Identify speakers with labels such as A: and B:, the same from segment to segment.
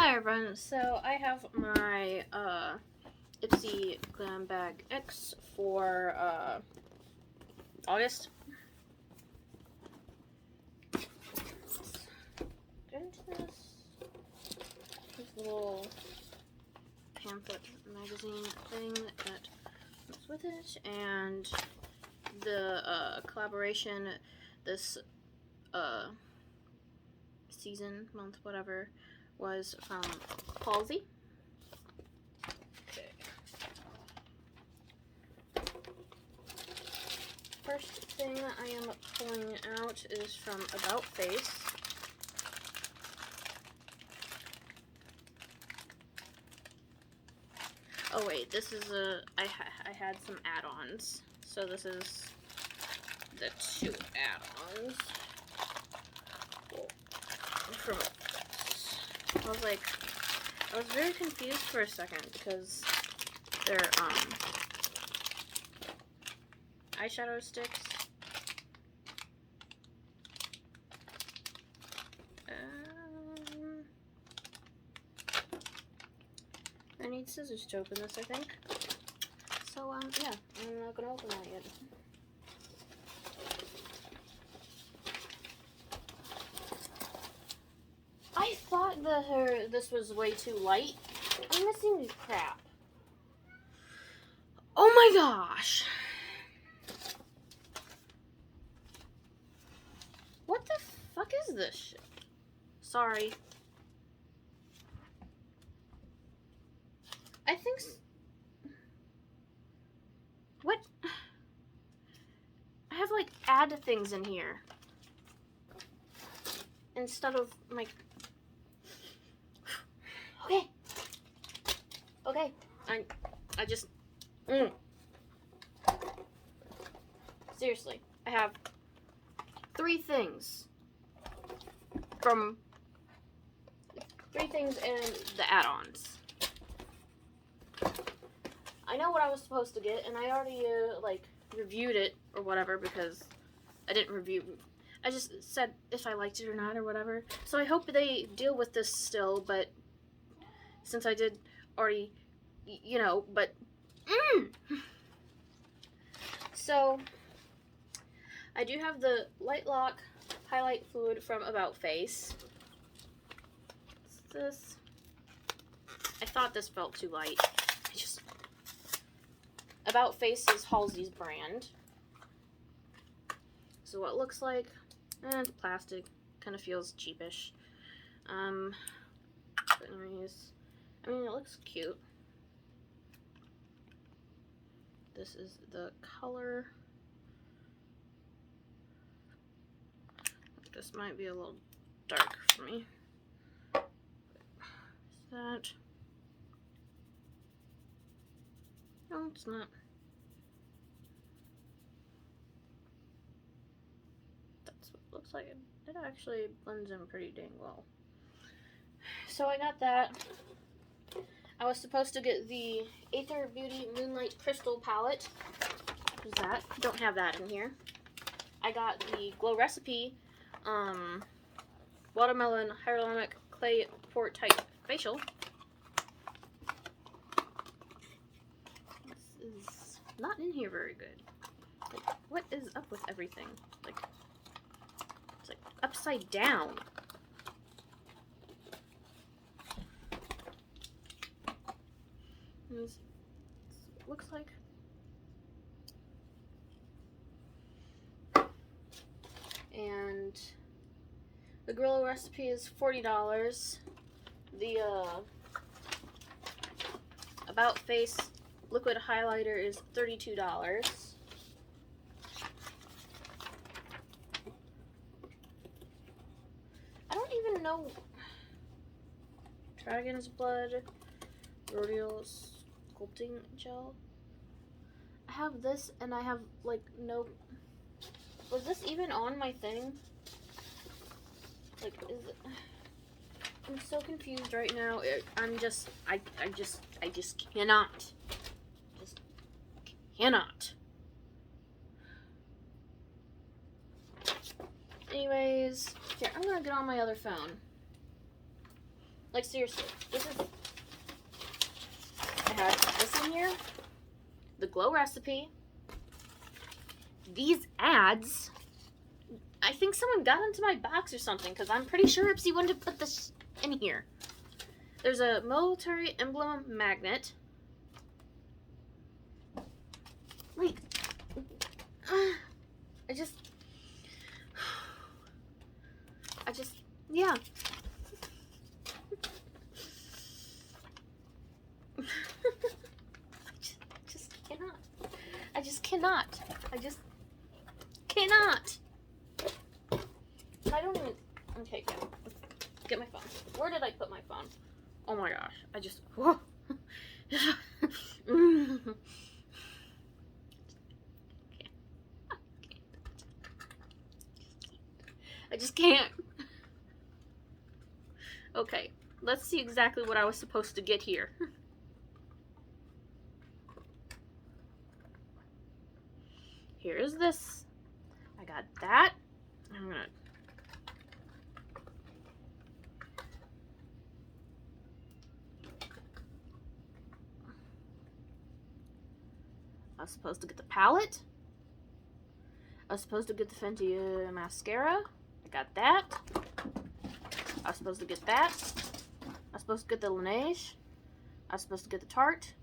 A: Hi everyone, so I have my Ipsy Glam Bag X for August. Get into this little pamphlet magazine thing that comes with it, and the collaboration this season, month, whatever, was from Halsey. Okay. First thing I am pulling out is from About Face. Oh wait, this is I had some add-ons. So this is the 2 add-ons. From I was very confused for a second because they're eyeshadow sticks. I need scissors to open this, I think. So yeah, I'm not gonna open that yet. I thought that this was way too light. I'm missing crap. Oh my gosh! What the fuck is this shit? Sorry. I think... What? I have like add things in here. Instead of my... Okay. Okay. I just... Seriously. I have 3 things. From... 3 things in the add-ons. I know what I was supposed to get, and I already, reviewed it, or whatever, because I didn't review... I just said if I liked it or not, or whatever. So I hope they deal with this still, but... Since I did already, you know, but... So, I do have the Light Lock Highlight Fluid from About Face. What's this? I thought this felt too light. About Face is Halsey's brand. So what it looks like, it's plastic, kind of feels cheapish. But anyways, I mean, it looks cute. This is the color. This might be a little dark for me. Is that? No, it's not. That's what it looks like. It actually blends in pretty dang well. So I got that. I was supposed to get the Aether Beauty Moonlight Crystal Palette. What is that? Don't have that in here. I got the Glow Recipe Watermelon Hyaluronic Clay Pore Type Facial. This is not in here very good. Like, what is up with everything? Like, it's like upside down. This looks like. And the Gorilla Recipe is $40. The About Face liquid highlighter is $32. I don't even know. Dragon's Blood Rodeo Sculpting Gel. I have this, and I have like no. Was this even on my thing? Like, is it? I'm so confused right now. I just cannot. Just cannot. Anyways, here, I'm gonna get on my other phone. Like, seriously, this is... I have this in here. The Glow recipe. These ads. I think someone got into my box or something, because I'm pretty sure Ipsy wanted to put this in here. There's a military emblem magnet. Like, I just, yeah. I just cannot. I don't even, okay, yeah. Get my phone. Where did I put my phone? Oh my gosh, whoa. I just can't. Okay, let's see exactly what I was supposed to get here. Here's this. I got that. I'm gonna... I was supposed to get the palette. I was supposed to get the Fenty mascara. I got that. I was supposed to get that. I was supposed to get the Laneige. I was supposed to get the Tarte.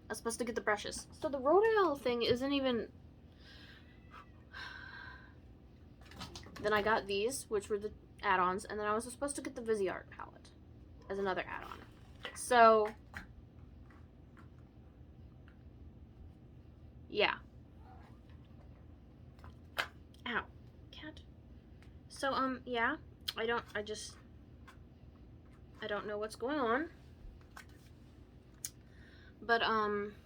A: I was supposed to get the brushes. So the Rodale thing isn't even... Then I got these, which were the add-ons, and then I was supposed to get the Viseart palette as another add-on. So... yeah. Ow. Cat. So, yeah. I don't know what's going on. But, I'm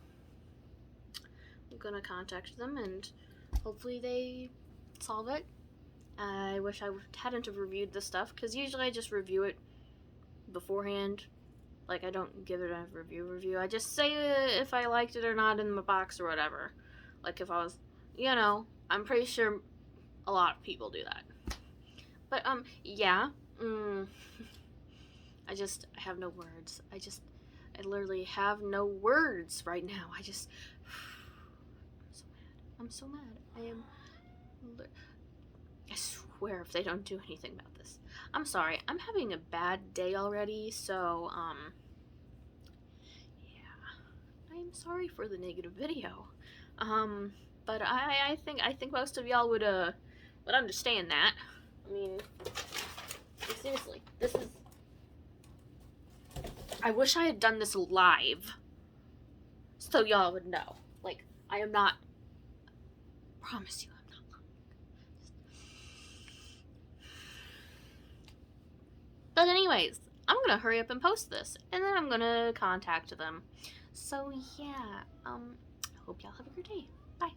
A: gonna contact them and hopefully they solve it. I wish I hadn't have reviewed this stuff, because usually I just review it beforehand. Like, I don't give it a review. I just say if I liked it or not in the box or whatever. Like, if I was, you know, I'm pretty sure a lot of people do that. But, yeah. I have no words. I literally have no words right now. I'm so mad. I swear if they don't do anything about this. I'm sorry. I'm having a bad day already, so, yeah. I'm sorry for the negative video. But I think most of y'all would understand that. I mean, seriously, this is... I wish I had done this live, so y'all would know. Like, I am not... promise you, I'm not lying. But anyways, I'm gonna hurry up and post this, and then I'm gonna contact them. So yeah, hope y'all have a good day. Bye.